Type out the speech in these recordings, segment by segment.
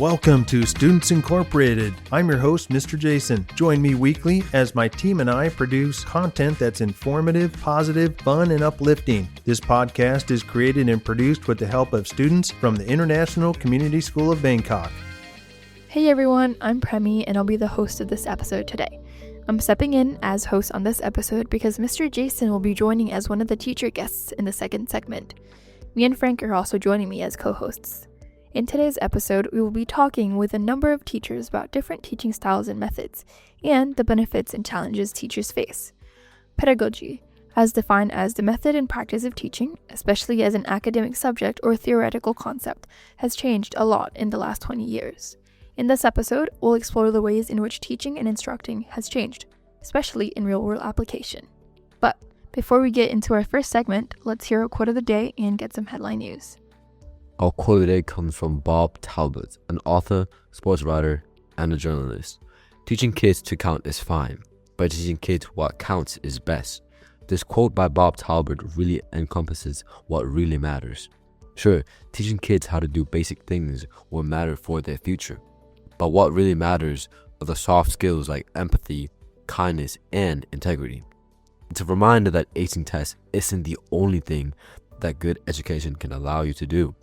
Welcome to Students Incorporated. I'm your host, Mr. Jason. Join me weekly as my team and I produce content that's informative, positive, fun, and uplifting. This podcast is created and produced with the help of students from the International Community School of Bangkok. Hey everyone, I'm Premmy and I'll be the host of this episode today. I'm stepping in as host on this episode because Mr. Jason will be joining as one of the teacher guests in the second segment. Me and Frank are also joining me as co-hosts. In today's episode, we will be talking with a number of teachers about different teaching styles and methods, and the benefits and challenges teachers face. Pedagogy, as defined as the method and practice of teaching, especially as an academic subject or theoretical concept, has changed a lot in the last 20 years. In this episode, we'll explore the ways in which teaching and instructing has changed, especially in real-world application. But before we get into our first segment, let's hear a quote of the day and get some headline news. Our quote today comes from Bob Talbot, an author, sports writer, and a journalist. Teaching kids to count is fine, but teaching kids what counts is best. This quote by Bob Talbot really encompasses what really matters. Sure, teaching kids how to do basic things will matter for their future, but what really matters are the soft skills like empathy, kindness, and integrity. It's a reminder that acing tests isn't the only thing that good education can allow you to do.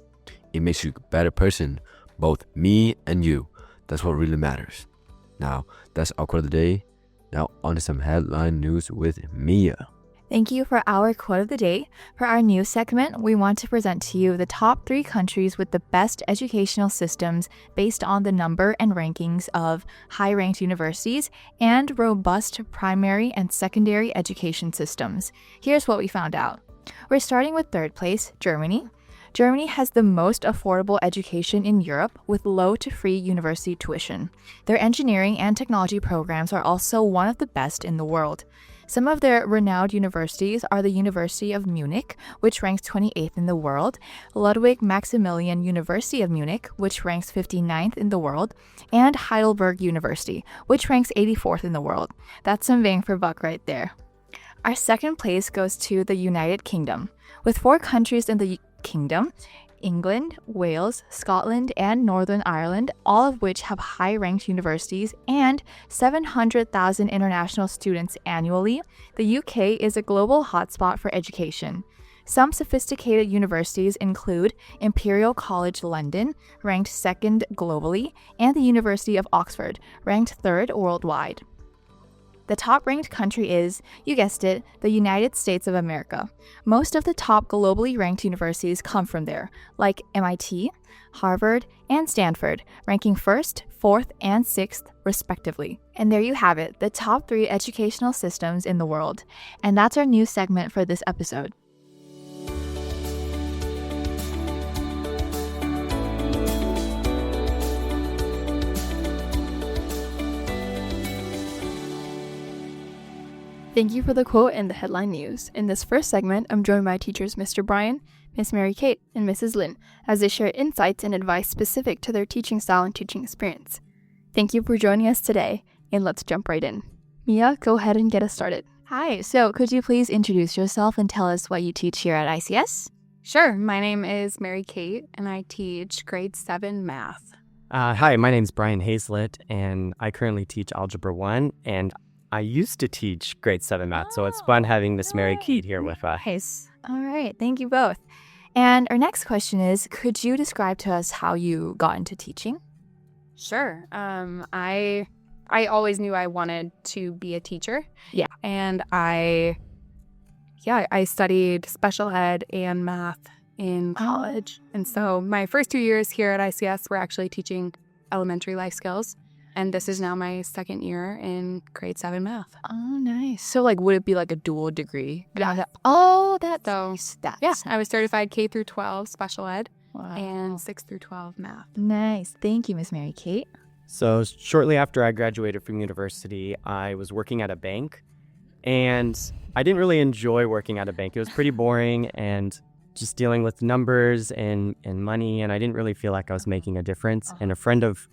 It makes you a better person, both me and you. That's what really matters. Now, that's our quote of the day. Now, on to some headline news with Miya. Thank you for our quote of the day. For our news segment, we want to present to you the top 3 countries with the best educational systems based on the number and rankings of high-ranked universities and robust primary and secondary education systems. Here's what we found out. We're starting with third place, Germany. Germany has the most affordable education in Europe with low to free university tuition. Their engineering and technology programs are also one of the best in the world. Some of their renowned universities are the University of Munich, which ranks 28th in the world, Ludwig Maximilian University of Munich, which ranks 59th in the world, and Heidelberg University, which ranks 84th in the world. That's some bang for buck right there. Our second place goes to the United Kingdom. With 4 countries in the Kingdom, England, Wales, Scotland, and Northern Ireland, all of which have high-ranked universities and 700,000 international students annually, the UK is a global hotspot for education. Some sophisticated universities include Imperial College London, ranked 2nd globally, and the University of Oxford, ranked 3rd worldwide. The top-ranked country is, you guessed it, the United States of America. Most of the top globally ranked universities come from there, like MIT, Harvard, and Stanford, ranking 1st, 4th, and 6th, respectively. And there you have it, the top 3 educational systems in the world. And that's our news segment for this episode. Thank you for the quote and the headline news. In this first segment, I'm joined by teachers Mr. Brian, Miss Mary Kate, and Mrs. Lynn as they share insights and advice specific to their teaching style and teaching experience. Thank you for joining us today, and let's jump right in. Miya, go ahead and get us started. Hi, so could you please introduce yourself and tell us what you teach here at ICS? Sure. My name is Mary Kate, and I teach grade 7 math. Hi, my name's Brian Hazlett, and I currently teach Algebra 1, and I used to teach grade 7 math, so it's fun having Miss Mary Kate here with us. Nice. All right, thank you both. And our next question is, could you describe to us how you got into teaching? Sure. I always knew I wanted to be a teacher. Yeah. And I studied special ed and math in college. And so my first 2 years here at ICS were actually teaching elementary life skills. And this is now my 2nd year in grade 7 math. Oh, nice. So, would it be like a dual degree? Yeah. Oh, that's so, nice. Yeah, I was certified K through 12 special ed Wow. and 6 through 12 math. Nice. Thank you, Miss Mary Kate. So shortly after I graduated from university, I was working at a bank, and I didn't really enjoy working at a bank. It was pretty boring and just dealing with numbers and money, and I didn't really feel like I was making a difference. And a friend of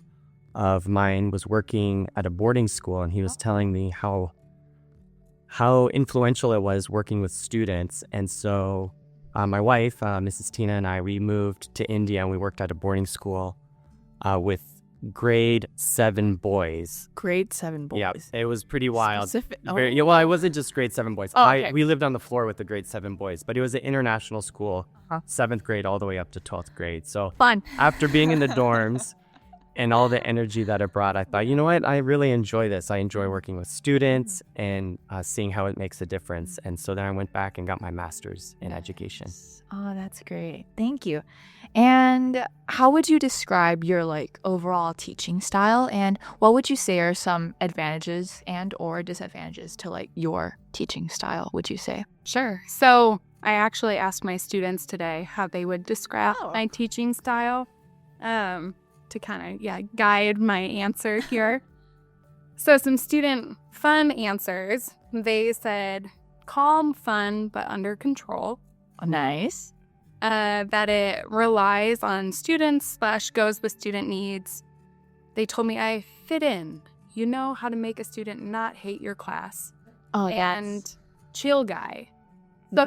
mine was working at a boarding school, and he was telling me how influential it was working with students. And so my wife, Mrs. Tina, and I, we moved to India, and we worked at a boarding school with grade 7 boys. Grade 7 boys. Yeah, it was pretty wild. Specific. Oh. Well, I wasn't just grade 7 boys. Oh, okay. We lived on the floor with the grade 7 boys, but it was an international school, Uh-huh. 7th grade all the way up to 12th grade. So Fun. after being in the dorms and all the energy that it brought, I thought, you know what? I really enjoy this. I enjoy working with students and seeing how it makes a difference. And so then I went back and got my master's in education. Oh, that's great. Thank you. And how would you describe your overall teaching style, and what would you say are some advantages and or disadvantages to your teaching style, would you say? Sure. So I actually asked my students today how they would describe my teaching style to kind of, guide my answer here. So some student fun answers. They said calm, fun, but under control. Nice. That it relies on students / goes with student needs. They told me I fit in. You know how to make a student not hate your class. Oh, And chill guy. So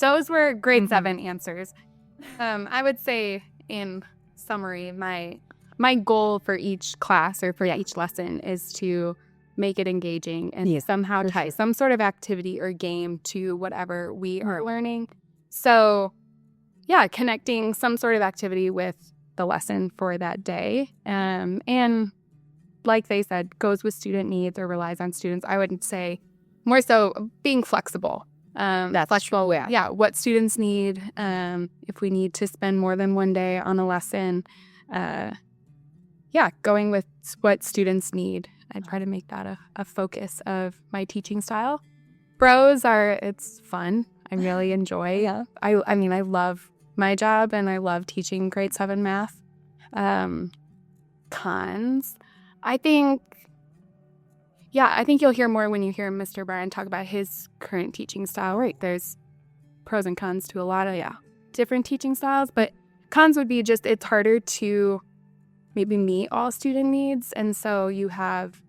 those were grade 7 answers. I would say in summary, my goal for each class or for each lesson is to make it engaging and somehow tie some sort of activity or game to whatever we are learning. So connecting some sort of activity with the lesson for that day. And like they said, goes with student needs or relies on students. I would say more so being flexible. That's flexible. true, yeah. What students need. If we need to spend more than one day on a lesson, going with what students need. I try to make that a focus of my teaching style. Pros are, it's fun. I really enjoy. I mean, I love my job and I love teaching grade 7 math. Cons, I think you'll hear more when you hear Mr. Bryan talk about his current teaching style. Right, there's pros and cons to a lot of different teaching styles, but cons would be just it's harder to maybe meet all student needs, and so you have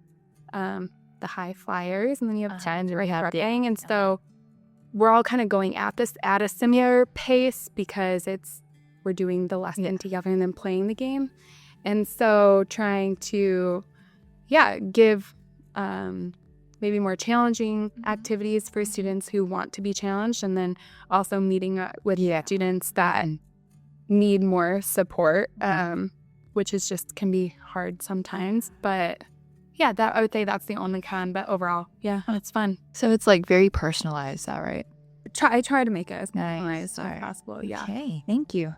the high flyers, and then you have times where you have and so we're all kind of going at this at a similar pace because we're doing the lesson together and then playing the game. And so trying to, give maybe more challenging activities for students who want to be challenged, and then also meeting with students that need more support, which is just can be hard sometimes. But I would say that's the only con, but overall, it's fun. So it's very personalized, is that right? I try to make it as Nice. personalized as possible. Okay, thank you.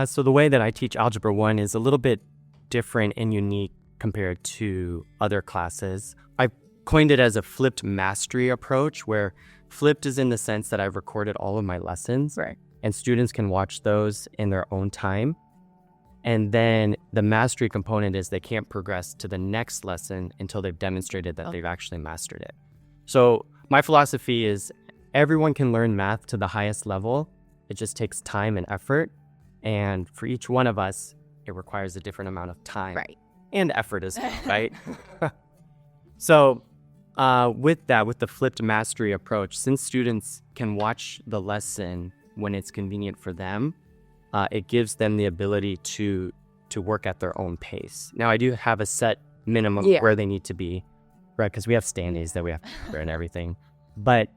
So the way that I teach Algebra 1 is a little bit different and unique compared to other classes. I coined it as a flipped mastery approach, where flipped is in the sense that I've recorded all of my lessons, Right. and students can watch those in their own time. And then the mastery component is they can't progress to the next lesson until they've demonstrated that they've actually mastered it. So my philosophy is everyone can learn math to the highest level. It just takes time and effort. And for each one of us, it requires a different amount of time and effort as well, right? So with the flipped mastery approach, since students can watch the lesson when it's convenient for them, it gives them the ability to work at their own pace. Now, I do have a set minimum where they need to be, right? Because we have standards that we have to cover and everything. But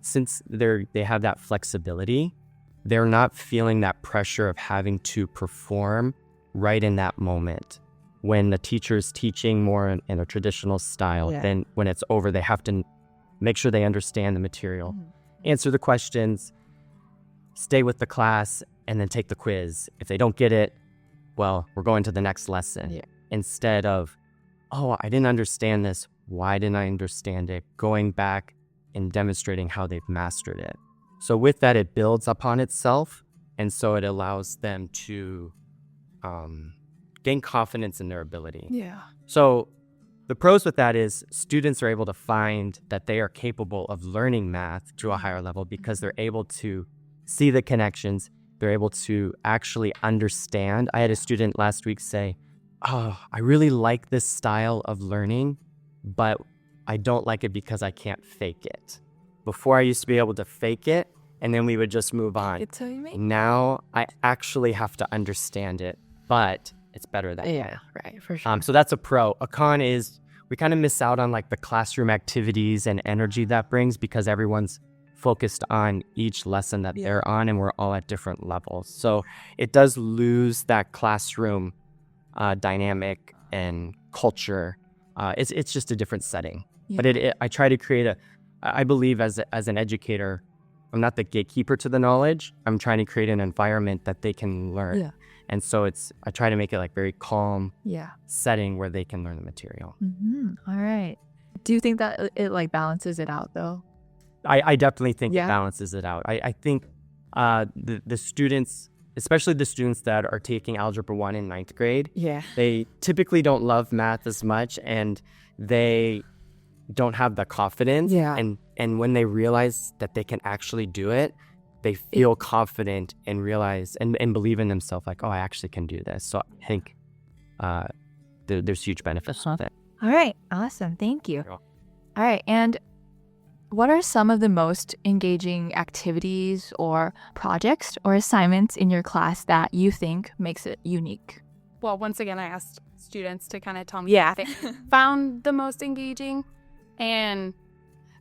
since they have that flexibility, they're not feeling that pressure of having to perform right in that moment. When the teacher's teaching more in a traditional style, then when it's over, they have to make sure they understand the material, answer the questions, stay with the class, and then take the quiz. If they don't get it, well, we're going to the next lesson. Instead of, I didn't understand this. Why didn't I understand it? Going back and demonstrating how they've mastered it. So with that, it builds upon itself. And so it allows them to gain confidence in their ability. So the pros with that is students are able to find that they are capable of learning math to a higher level because they're able to see the connections. They're able to actually understand. I had a student last week say, I really like this style of learning, but I don't like it because I can't fake it. Before I used to be able to fake it, and then we would just move on. It's so you make. Now I actually have to understand it, but it's better that way. Right, for sure. So that's a pro. A con is we kind of miss out on like the classroom activities and energy that brings because everyone's focused on each lesson that they're on and we're all at different levels. So it does lose that classroom dynamic and culture. It's just a different setting. Yeah. But I try to create I believe as an educator, I'm not the gatekeeper to the knowledge. I'm trying to create an environment that they can learn. Yeah. And so I try to make it like very calm Yeah. setting where they can learn the material. All right. Do you think that it like balances it out though? I definitely think Yeah. it balances it out. I think the students, especially the students that are taking Algebra 1 in 9th grade, Yeah. they typically don't love math as much and they don't have the confidence. Yeah. And when they realize that they can actually do it, they feel confident and realize and believe in themselves like, oh, I actually can do this. So I think there's huge benefits with it. All right. Awesome. Thank you. You're welcome. All right. And what are some of the most engaging activities or projects or assignments in your class that you think makes it unique? Well, once again, I asked students to kind of tell me what they found the most engaging. And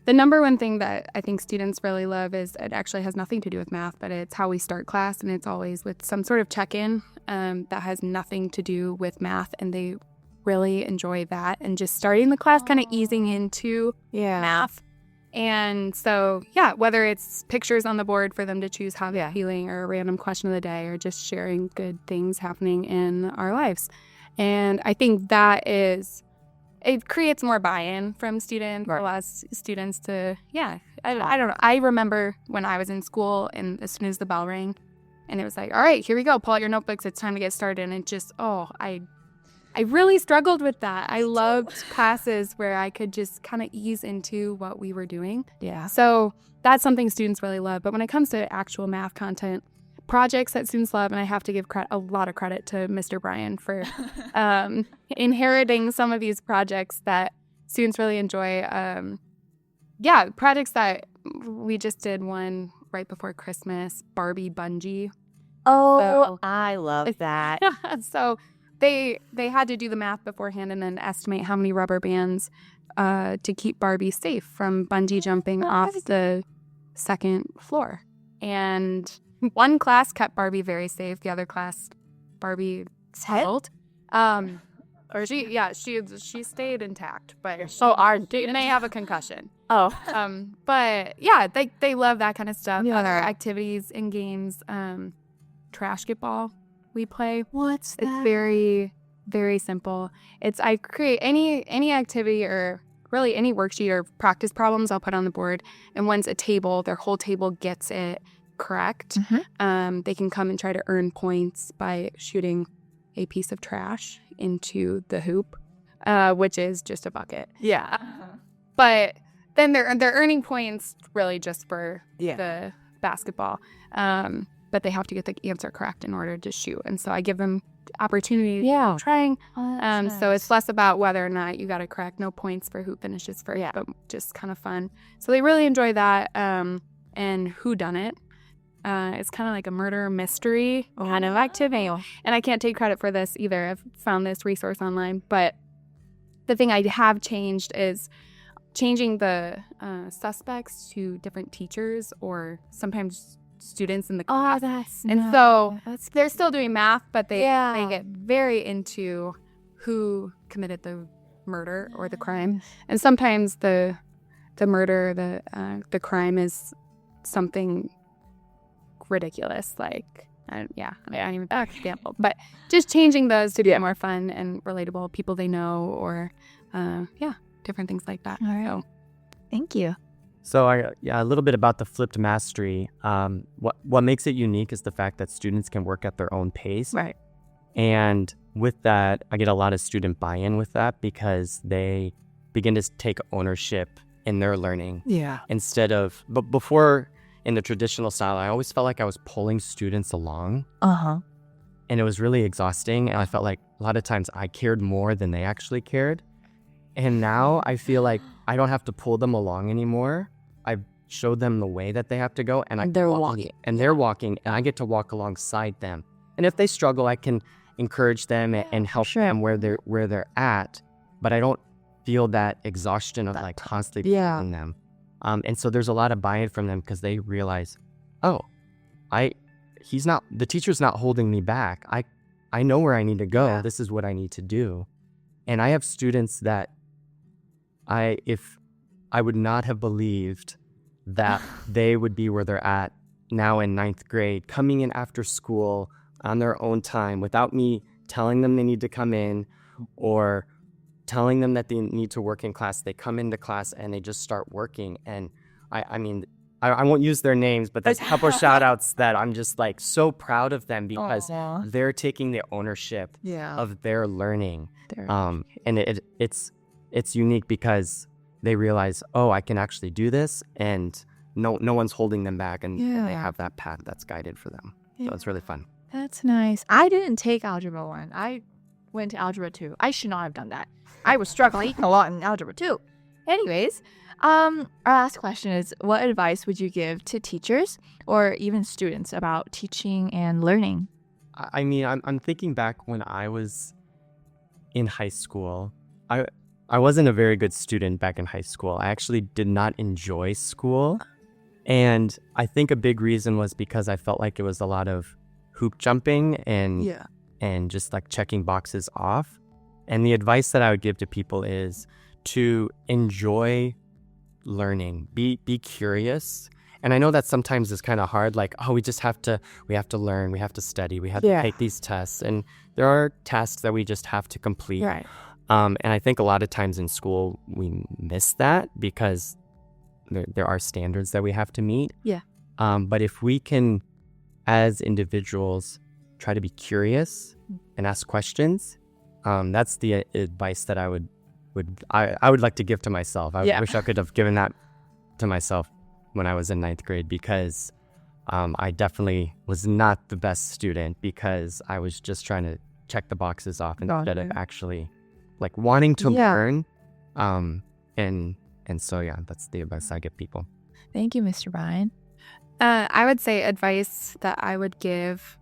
the number one thing that I think students really love is it actually has nothing to do with math, but it's how we start class. And it's always with some sort of check-in that has nothing to do with math. And they really enjoy that. And just starting the class, kind of easing into math. And so, whether it's pictures on the board for them to choose how they're feeling or a random question of the day or just sharing good things happening in our lives. And I think it creates more buy-in from students, allows students to, I don't know. I remember when I was in school and as soon as the bell rang and it was like, all right, here we go, pull out your notebooks, it's time to get started. And it just, I really struggled with that. I loved classes where I could just kind of ease into what we were doing. Yeah. So that's something students really love. But when it comes to actual math content, projects that students love, and I have to give a lot of credit to Mr. Brian for inheriting some of these projects that students really enjoy. Projects that we just did one right before Christmas, Barbie Bungee. Oh, I love that. So they had to do the math beforehand and then estimate how many rubber bands to keep Barbie safe from bungee jumping off the second floor. And one class kept Barbie very safe. The other class, Barbie struggled. She stayed intact, but she may have a concussion. But yeah, they love that kind of stuff. Other activities and games, Trashketball we play. What's that? It's very, very simple. I create any activity or really any worksheet or practice problems I'll put on the board, and once their whole table gets it correct, they can come and try to earn points by shooting a piece of trash into the hoop, which is just a bucket. Yeah. But then they're earning points really just for the basketball. But they have to get the answer correct in order to shoot. And so I give them opportunity of trying. So it's less about whether or not you got it correct. No points for who finishes first, but just kind of fun. So they really enjoy that. And whodunit. It's kind of like a murder mystery kind of activity. And I can't take credit for this either. I've found this resource online. But the thing I have changed is changing the suspects to different teachers or sometimes students in the class. So they're still doing math, but they get very into who committed the murder or the crime. And sometimes the murder, the crime is something ridiculent, like I don't even have an example, but just changing those to be more fun and relatable, people they know, or different things like that. All right. So, thank you. So a little bit about the flipped mastery. What makes it unique is the fact that students can work at their own pace. Right. And with that, I get a lot of student buy-in with that because they begin to take ownership in their learning. Yeah. But before in the traditional style, I always felt like I was pulling students along. And it was really exhausting. And I felt like a lot of times I cared more than they actually cared. And now I feel like I don't have to pull them along anymore. I've showed them the way that they have to go, and they're walking, and I get to walk alongside them. And if they struggle, I can encourage them and help them where they're at, but I don't feel that exhaustion of like constantly pushing them. And so there's a lot of buy-in from them because they realize, oh, the teacher's not holding me back. I know where I need to go. This is what I need to do. And I have students that I would not have believed that they would be where they're at now in 9th grade, coming in after school on their own time without me telling them they need to come in or telling them that they need to work in class. They come into class and they just start working. And I mean, I won't use their names, but there's a couple of shout outs that I'm just like so proud of them because they're taking the ownership of their learning. And it's unique because they realize, oh, I can actually do this, and no one's holding them back, and they have that path that's guided for them. So it's really fun. That's nice. I didn't take Algebra 1. I went to Algebra 2. I should not have done that. I was struggling a lot in Algebra 2. Anyways, our last question is, what advice would you give to teachers or even students about teaching and learning? I mean, I'm thinking back when I was in high school. I wasn't a very good student back in high school. I actually did not enjoy school. And I think a big reason was because I felt like it was a lot of hoop jumping and just like checking boxes off. And the advice that I would give to people is to enjoy learning, be curious. And I know that sometimes it's kind of hard, like, oh, we have to learn, we have to study, we have to take these tests. And there are tasks that we just have to complete. Right. And I think a lot of times in school we miss that because there are standards that we have to meet. Yeah. But if we can, as individuals, try to be curious and ask questions, that's the advice that I would like to give to myself. I wish I could have given that to myself when I was in 9th grade because I definitely was not the best student because I was just trying to check the boxes off instead of actually like wanting to learn. And so, that's the advice I give people. Thank you, Mr. Brian. I would say advice that I would give.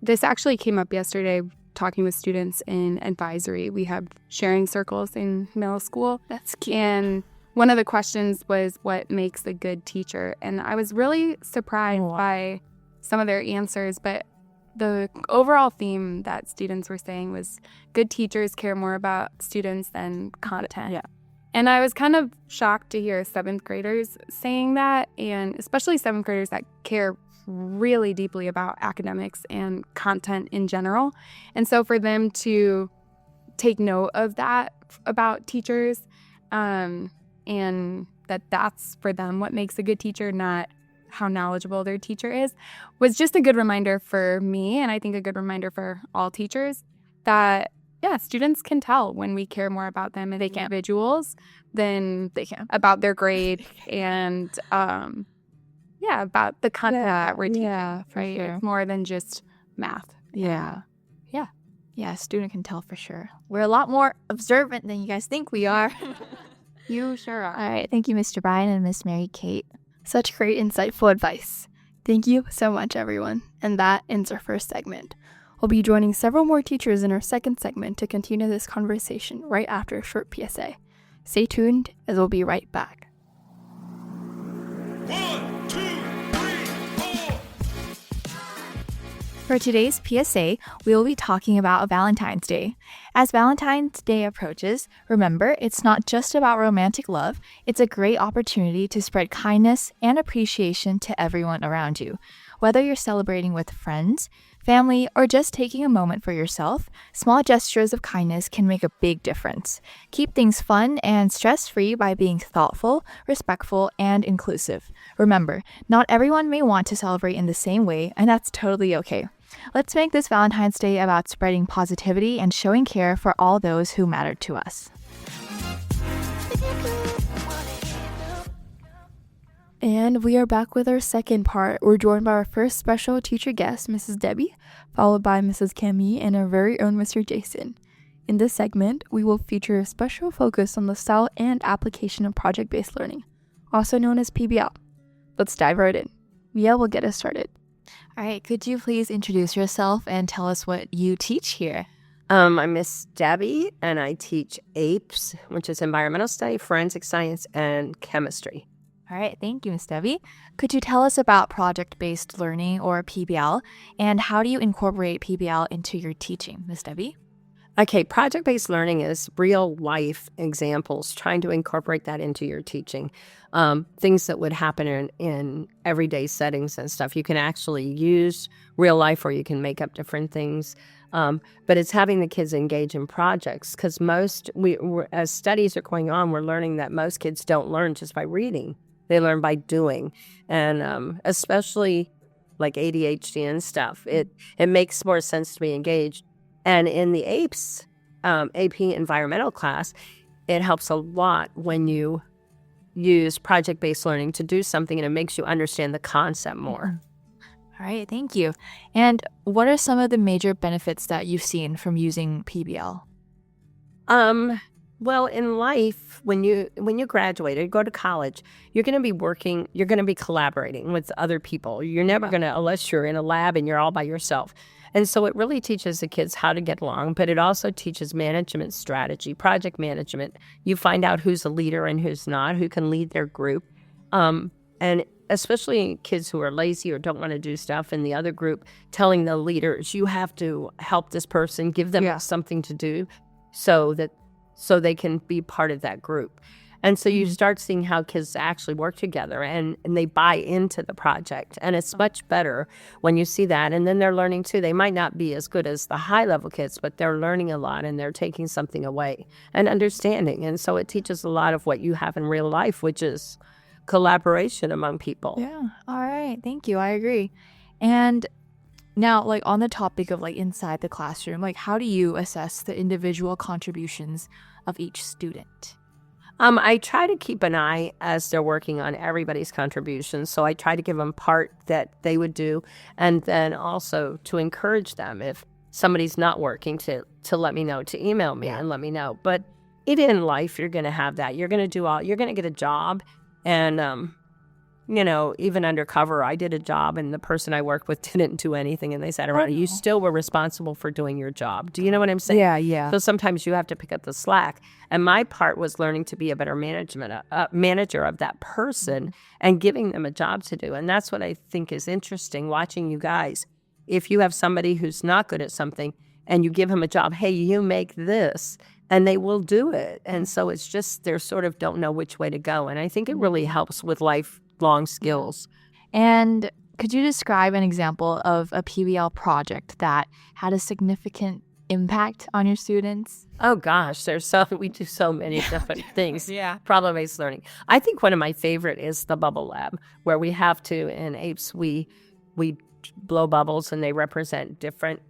This actually came up yesterday talking with students in advisory. We have sharing circles in middle school. That's cute. And one of the questions was what makes a good teacher. And I was really surprised by some of their answers, but the overall theme that students were saying was good teachers care more about students than content. Yeah. And I was kind of shocked to hear 7th graders saying that, and especially 7th graders that care really deeply about academics and content in general. And so for them to take note of that about teachers, and that's for them what makes a good teacher, not how knowledgeable their teacher is, was just a good reminder for me, and I think a good reminder for all teachers, that students can tell when we care more about them and they can individuals than they can about their grade and about the content that we're teaching. Yeah, for sure. It's more than just math. Yeah, a student can tell for sure. We're a lot more observant than you guys think we are. You sure are. All right, thank you, Mr. Brian and Miss Mary Kate. Such great, insightful advice. Thank you so much, everyone. And that ends our first segment. We'll be joining several more teachers in our second segment to continue this conversation right after a short PSA. Stay tuned, as we'll be right back. 1, 2, 3, 4. For today's PSA, we will be talking about Valentine's Day. As Valentine's Day approaches, remember, it's not just about romantic love, it's a great opportunity to spread kindness and appreciation to everyone around you. Whether you're celebrating with friends, family, or just taking a moment for yourself, small gestures of kindness can make a big difference. Keep things fun and stress-free by being thoughtful, respectful, and inclusive. Remember, not everyone may want to celebrate in the same way, and that's totally okay. Let's make this Valentine's Day about spreading positivity and showing care for all those who matter to us. And we are back with our second part. We're joined by our first special teacher guest, Mrs. Debbie, followed by Mrs. Premmy and our very own Mr. Jason. In this segment, we will feature a special focus on the style and application of project-based learning, also known as PBL. Let's dive right in. Miya will get us started. All right, could you please introduce yourself and tell us what you teach here? I'm Miss Debbie, and I teach APES, which is environmental study, forensic science, and chemistry. All right, thank you, Ms. Debbie. Could you tell us about project-based learning, or PBL, and how do you incorporate PBL into your teaching, Ms. Debbie? Okay, project-based learning is real-life examples, trying to incorporate that into your teaching. Things that would happen in everyday settings and stuff. You can actually use real life, or you can make up different things. But it's having the kids engage in projects, because as studies are going on, we're learning that most kids don't learn just by reading. They learn by doing. And especially like ADHD and stuff, it makes more sense to be engaged. And in the APES, AP environmental class, it helps a lot when you use project-based learning to do something, and it makes you understand the concept more. All right, thank you. And what are some of the major benefits that you've seen from using PBL? Well, in life, when you graduate or go to college, you're going to be working, you're going to be collaborating with other people. You're never going to, unless you're in a lab and you're all by yourself. And so it really teaches the kids how to get along, but it also teaches management strategy, project management. You find out who's a leader and who's not, who can lead their group. And especially kids who are lazy or don't want to do stuff in the other group, telling the leaders, you have to help this person, give them something to do so they can be part of that group. And so you start seeing how kids actually work together and they buy into the project. And it's much better when you see that. And then they're learning too. They might not be as good as the high level kids, but they're learning a lot and they're taking something away and understanding. And so it teaches a lot of what you have in real life, which is collaboration among people. Yeah. All right. Thank you. I agree. And now, like on the topic of like inside the classroom, like how do you assess the individual contributions of each student? I try to keep an eye as they're working on everybody's contributions. So I try to give them part that they would do, and then also to encourage them if somebody's not working to let me know, to email me and let me know. But even in life, you're going to have that. You're going to get a job, and even undercover, I did a job and the person I worked with didn't do anything. And they said, around, you still were responsible for doing your job. Do you know what I'm saying? Yeah. So sometimes you have to pick up the slack. And my part was learning to be a better manager of that person and giving them a job to do. And that's what I think is interesting, watching you guys. If you have somebody who's not good at something and you give him a job, hey, you make this, and they will do it. And so it's just, they sort of don't know which way to go. And I think it really helps with lifelong skills. And could you describe an example of a PBL project that had a significant impact on your students? Oh gosh, we do so many different things. Yeah. Problem-based learning. I think one of my favorite is the bubble lab, where we have to, in APES, we blow bubbles and they represent different,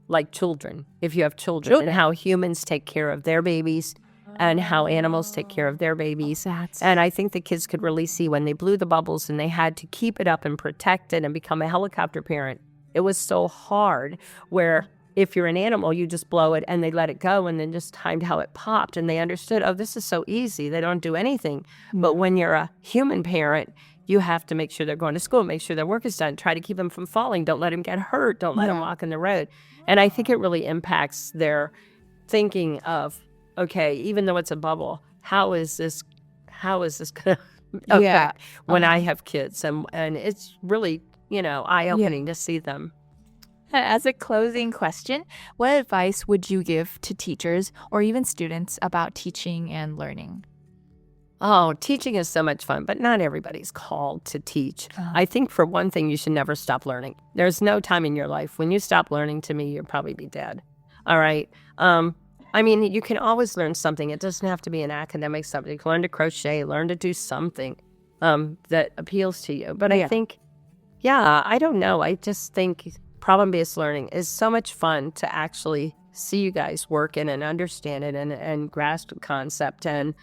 like children, if you have children, and how humans take care of their babies and how animals take care of their babies. And I think the kids could really see when they blew the bubbles and they had to keep it up and protect it and become a helicopter parent. It was so hard, where if you're an animal, you just blow it and they let it go and then just timed how it popped. And they understood, oh, this is so easy. They don't do anything. But when you're a human parent, you have to make sure they're going to school, make sure their work is done, try to keep them from falling. Don't let them get hurt. Don't let them walk in the road. And I think it really impacts their thinking of, okay, even though it's a bubble, how is this going to affect when I have kids? And it's really, eye-opening to see them. As a closing question, what advice would you give to teachers or even students about teaching and learning? Oh, teaching is so much fun, but not everybody's called to teach. I think for one thing, you should never stop learning. There's no time in your life. When you stop learning, to me, you'll probably be dead. All right. You can always learn something. It doesn't have to be an academic subject. Learn to crochet, learn to do something that appeals to you. But I think, I don't know. I just think problem-based learning is so much fun to actually see you guys work in and understand it and grasp the concept and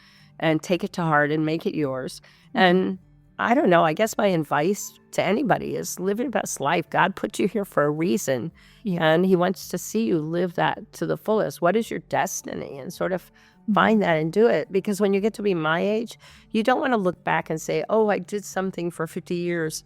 take it to heart and make it yours. And I don't know, I guess my advice to anybody is live your best life. God put you here for a reason, and he wants to see you live that to the fullest. What is your destiny? And sort of find that and do it. Because when you get to be my age, you don't want to look back and say, oh, I did something for 50 years.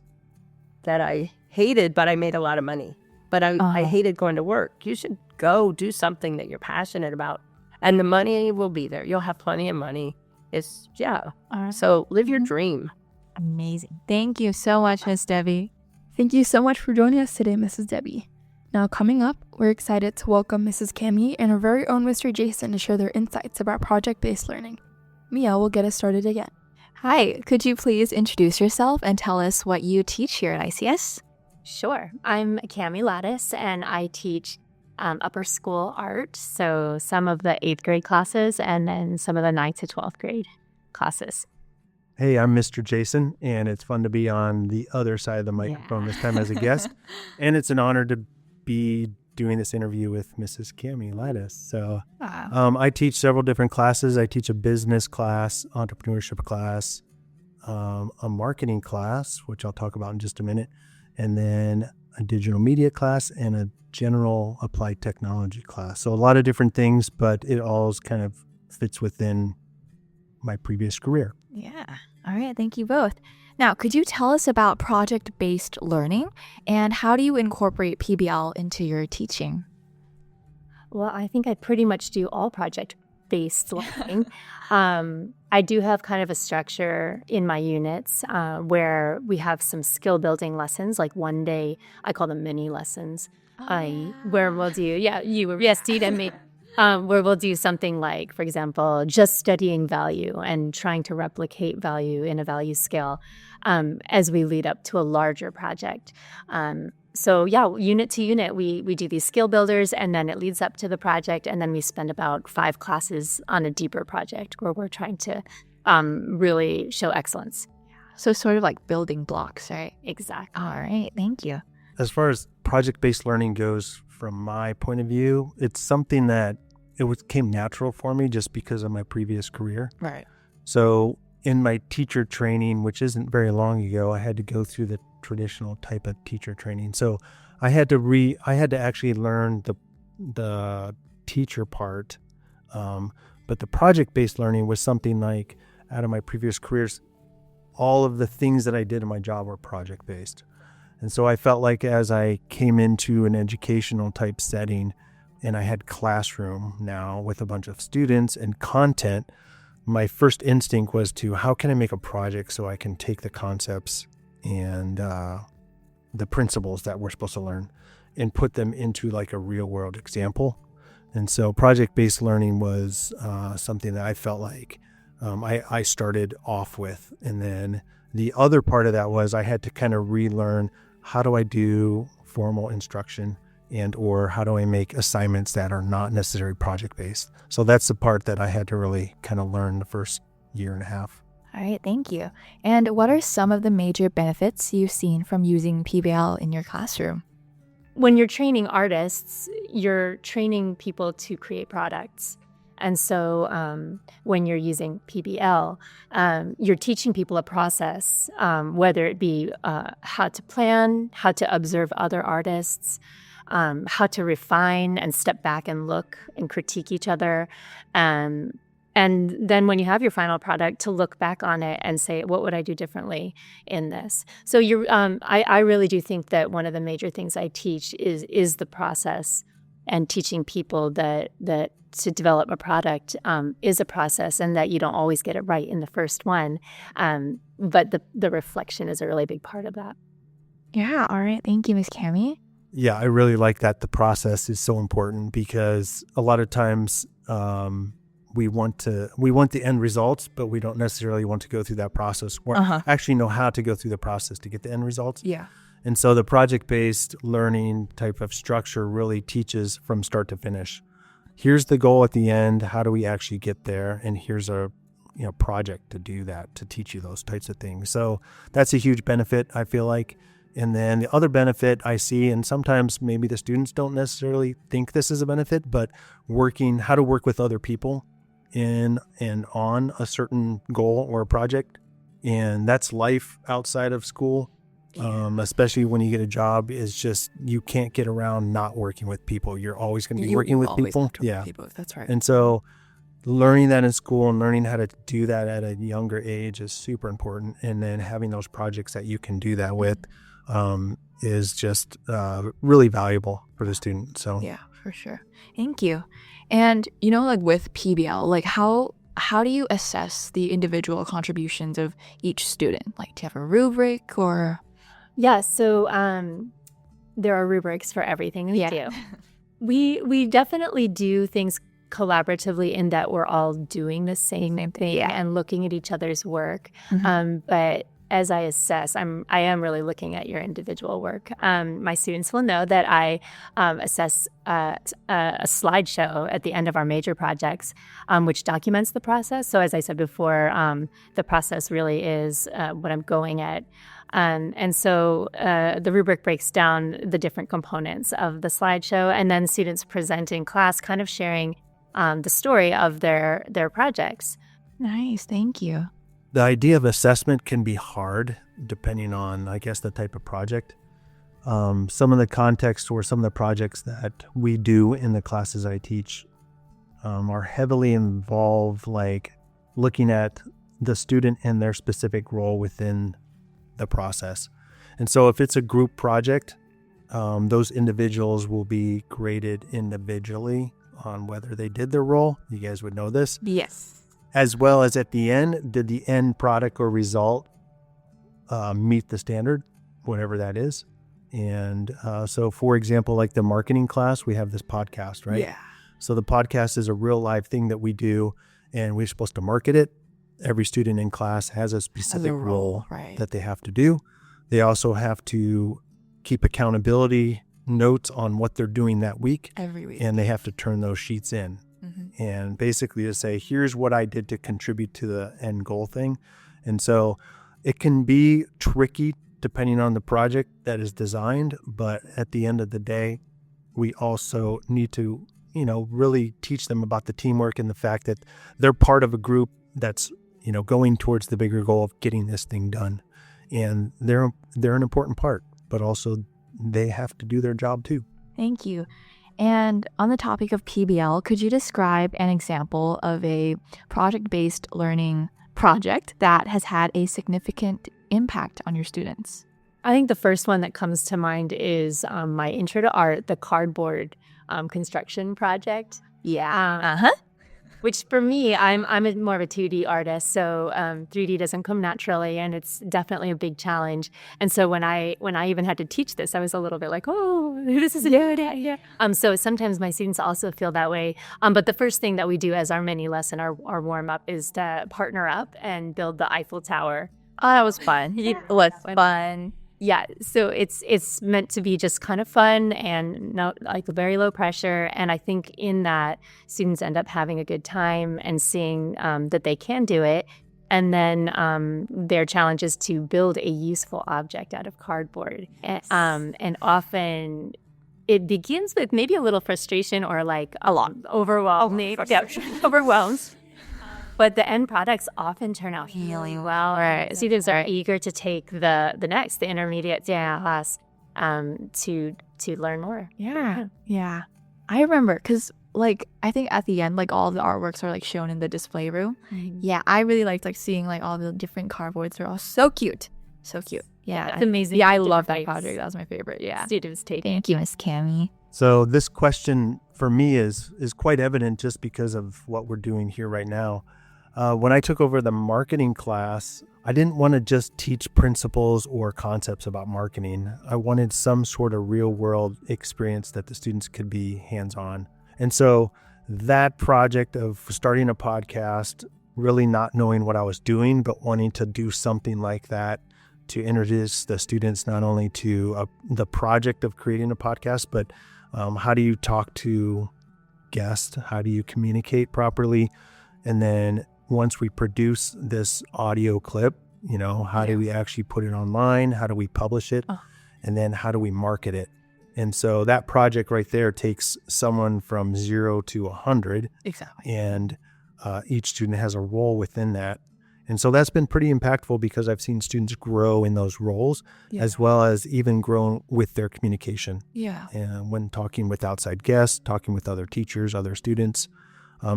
that I hated, but I made a lot of money. But I hated going to work. You should go do something that you're passionate about. And the money will be there. You'll have plenty of money. It's, yeah. So live your dream. Amazing. Thank you so much, Miss Debbie. Thank you so much for joining us today, Mrs. Debbie. Now, coming up, we're excited to welcome Mrs. Cammy and our very own Mr. Jason to share their insights about project-based learning. Miya will get us started again. Hi, could you please introduce yourself and tell us what you teach here at ICS? Sure. I'm Cami Lattice, and I teach upper school art, so some of the 8th grade classes and then some of the 9th to 12th grade classes. Hey, I'm Mr. Jason, and it's fun to be on the other side of the microphone this time as a guest. And it's an honor to be doing this interview with Mrs. Cammy Lattice. So I teach several different classes. I teach a business class, entrepreneurship class, a marketing class, which I'll talk about in just a minute, and then a digital media class and a general applied technology class. So a lot of different things, but it all kind of fits within my previous career. Yeah. All right. Thank you both. Now, could you tell us about project-based learning and how do you incorporate PBL into your teaching? Well, I think I pretty much do all project-based learning. I do have kind of a structure in my units where we have some skill-building lessons, like one day, I call them mini lessons, where we'll do, Steve and me. Where we'll do something like, for example, just studying value and trying to replicate value in a value scale as we lead up to a larger project. So unit to unit, we do these skill builders, and then it leads up to the project, and then we spend about 5 classes on a deeper project where we're trying to really show excellence. So sort of like building blocks, right? Exactly. All right. Thank you. As far as project-based learning goes, from my point of view, it's something that came natural for me just because of my previous career. Right. So in my teacher training, which isn't very long ago, I had to go through the traditional type of teacher training. So I had to actually learn the teacher part. But the project-based learning was something like, out of my previous careers, all of the things that I did in my job were project-based. And so I felt like as I came into an educational type setting and I had classroom now with a bunch of students and content, my first instinct was to, how can I make a project so I can take the concepts and the principles that we're supposed to learn and put them into like a real world example. And so project-based learning was something that I felt like I started off with. And then the other part of that was I had to kind of relearn, how do I do formal instruction or how do I make assignments that are not necessarily project-based? So that's the part that I had to really kind of learn the first year and a half. All right. Thank you. And what are some of the major benefits you've seen from using PBL in your classroom? When you're training artists, you're training people to create products. And so when you're using PBL, you're teaching people a process, whether it be how to plan, how to observe other artists, how to refine and step back and look and critique each other. And then when you have your final product, to look back on it and say, what would I do differently in this? So I really do think that one of the major things I teach is the process, and teaching people that to develop a product is a process, and that you don't always get it right in the first one. But the reflection is a really big part of that. Yeah. All right. Thank you, Ms. Cammy. Yeah, I really like that. The process is so important because a lot of times we want the end results, but we don't necessarily want to go through that process or actually know how to go through the process to get the end results. Yeah. And so the project-based learning type of structure really teaches from start to finish. Here's the goal at the end. How do we actually get there? And here's a project to do that, to teach you those types of things. So that's a huge benefit, I feel like. And then the other benefit I see, and sometimes maybe the students don't necessarily think this is a benefit, but how to work with other people in and on a certain goal or a project. And that's life outside of school. Especially when you get a job, is just, you can't get around not working with people. You're always going to be working with people. Yeah, people. That's right. And so learning that in school and learning how to do that at a younger age is super important. And then having those projects that you can do that with is just really valuable for the student. So Yeah, for sure. Thank you. And, like with PBL, like how do you assess the individual contributions of each student? Like, do you have a rubric or? Yeah, so there are rubrics for everything we do. We definitely do things collaboratively in that we're all doing the same thing and looking at each other's work. But as I assess, I am really looking at your individual work. My students will know that I assess a slideshow at the end of our major projects, which documents the process. So as I said before, the process really is what I'm going at. And so the rubric breaks down the different components of the slideshow, and then students present in class, kind of sharing the story of their projects. Nice, thank you. the idea of assessment can be hard depending on, I guess, the type of project. Some of the context or some of the projects that we do in the classes I teach are heavily involved, like looking at the student and their specific role within the process. And so if it's a group project, those individuals will be graded individually on whether they did their role. You guys would know this. Yes. As well as at the end, did the end product or result meet the standard, whatever that is. And so, for example, like the marketing class, we have this podcast, right? Yeah. So the podcast is a real live thing that we do, and we're supposed to market it. Every student in class has a specific role right, that they have to do. They also have to keep accountability notes on what they're doing that week. every week. And they have to turn those sheets in. Mm-hmm. And basically to say, here's what I did to contribute to the end goal thing. And so it can be tricky depending on the project that is designed. But at the end of the day, we also need to, really teach them about the teamwork and the fact that they're part of a group that's, going towards the bigger goal of getting this thing done. And they're an important part, but also they have to do their job too. Thank you. And on the topic of PBL, could you describe an example of a project-based learning project that has had a significant impact on your students? I think the first one that comes to mind is my Intro to Art, the cardboard construction project. Yeah. Which for me, I'm more of a 2D artist, so 3D doesn't come naturally, and it's definitely a big challenge. And so when I even had to teach this, I was a little bit like, oh, this is a good idea. So sometimes my students also feel that way. But the first thing that we do as our mini lesson, our warm up, is to partner up and build the Eiffel Tower. Oh, that was fun. It was fun. Yeah, so it's meant to be just kind of fun and not like very low pressure. And I think in that, students end up having a good time and seeing that they can do it. And then their challenge is to build a useful object out of cardboard. Yes. And often it begins with maybe a little frustration or like a lot overwhelmed. Overwhelmed. But the end products often turn out really well. Right. Students are eager to take the intermediate class to learn more. Yeah. I remember because I think at the end, all the artworks are shown in the display room. Mm-hmm. Yeah, I really liked seeing all the different cardboards. They're all so cute. So cute. Yeah, it's amazing. Yeah, I love that Different project. types That was my favorite. Yeah. Students take. Thank you, Miss Cami. So this question for me is quite evident just because of what we're doing here right now. When I took over the marketing class, I didn't want to just teach principles or concepts about marketing. I wanted some sort of real world experience that the students could be hands-on. And so that project of starting a podcast, really not knowing what I was doing, but wanting to do something like that to introduce the students not only to the project of creating a podcast, but how do you talk to guests? How do you communicate properly? And then once we produce this audio clip, how do we actually put it online? How do we publish it? And then how do we market it? And so that project right there takes someone from 0 to 100. Exactly. And each student has a role within that. And so that's been pretty impactful because I've seen students grow in those roles, as well as even grow with their communication. Yeah. And when talking with outside guests, talking with other teachers, other students.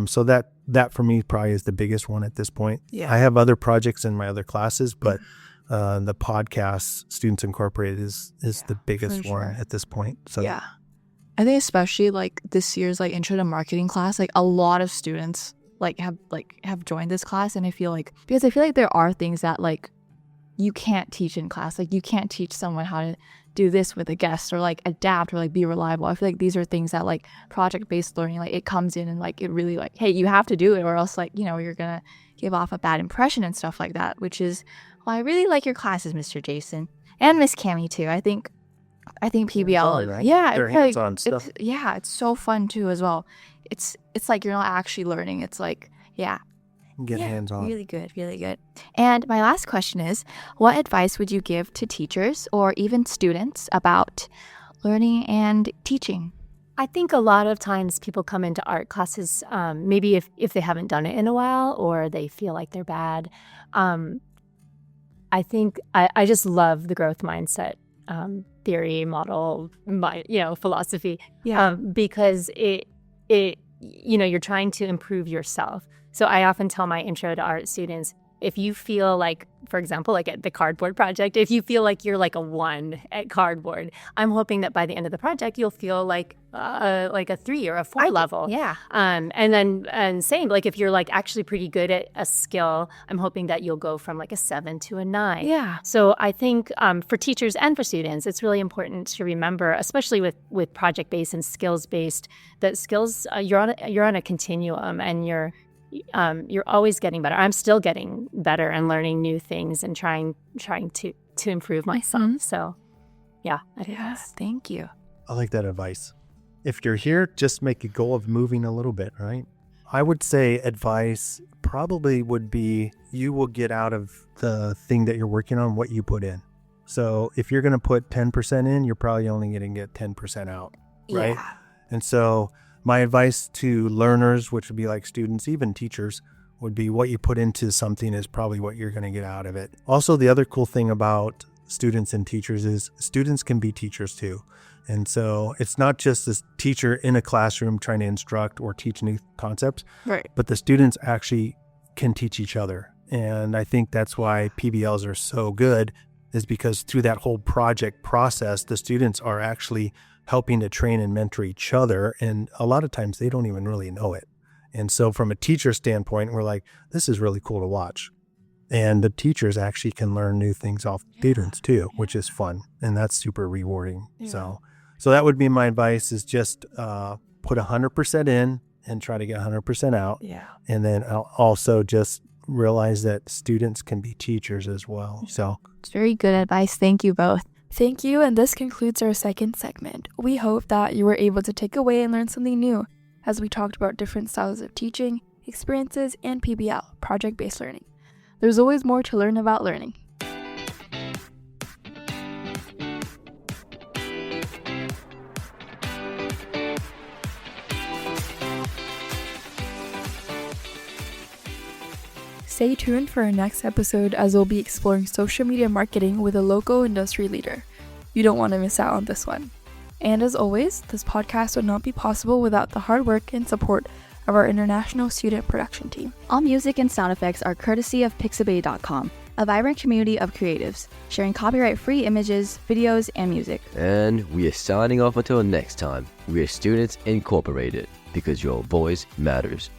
So that for me probably is the biggest one at this point. Yeah. I have other projects in my other classes, but the podcast, Students Incorporated, is the biggest for one sure. at this point. So Yeah. I think especially like this year's like intro to marketing class, like a lot of students have joined this class, and I feel like Because I feel like there are things that like you can't teach in class. Like you can't teach someone how to do this with a guest or like adapt or like be reliable. I feel like these are things that like project-based learning, like it comes in and like it really like, hey, you have to do it or else like, you know, you're gonna give off a bad impression and stuff like that, which is why I really like your classes, Mr. Jason. And Miss Cammie too. I think PBL, Hands-on, right? yeah, They're I feel like hands-on stuff. it's so fun too as well. It's like you're not actually learning. It's like, yeah, get hands on. really good, really good. And my last question is, what advice would you give to teachers or even students about learning and teaching? I think a lot of times people come into art classes, maybe if they haven't done it in a while or they feel like they're bad. I think I just love the growth mindset theory, model, philosophy. Yeah. Because it you're trying to improve yourself. So I often tell my intro to art students, if you feel like, for example, like at the cardboard project, if you feel like you're like a 1 at cardboard, I'm hoping that by the end of the project, you'll feel like a 3 or a 4 level. Yeah. And same, like if you're like actually pretty good at a skill, I'm hoping that you'll go from like a 7 to a 9. Yeah. So I think for teachers and for students, it's really important to remember, especially with project-based and skills-based, that skills, you're on a continuum and you're always getting better. I'm still getting better and learning new things and trying to improve myself. Mhm. So, yeah. I think Yes. Thank you. I like that advice. If you're here, just make a goal of moving a little bit, right? I would say advice probably would be you will get out of the thing that you're working on what you put in. So if you're going to put 10% in, you're probably only going to get 10% out, right? Yeah. And so my advice to learners, which would be like students, even teachers, would be what you put into something is probably what you're going to get out of it. Also, the other cool thing about students and teachers is students can be teachers too. And so it's not just this teacher in a classroom trying to instruct or teach new concepts, Right. but the students actually can teach each other. And I think that's why PBLs are so good, is because through that whole project process, the students are actually helping to train and mentor each other. And a lot of times they don't even really know it. And so from a teacher standpoint, we're like, this is really cool to watch. And the teachers actually can learn new things off students too, which is fun. And that's super rewarding. Yeah. So that would be my advice, is just put 100% in and try to get 100% out. Yeah. And then I'll also just realize that students can be teachers as well. So It's very good advice. Thank you both. Thank you, and this concludes our second segment. We hope that you were able to take away and learn something new as we talked about different styles of teaching, experiences, and PBL, project-based learning. There's always more to learn about learning. Stay tuned for our next episode, as we'll be exploring social media marketing with a local industry leader. You don't want to miss out on this one. And as always, this podcast would not be possible without the hard work and support of our international student production team. All music and sound effects are courtesy of Pixabay.com, a vibrant community of creatives, sharing copyright-free images, videos, and music. And we are signing off until next time. We are Students Incorporated, because your voice matters.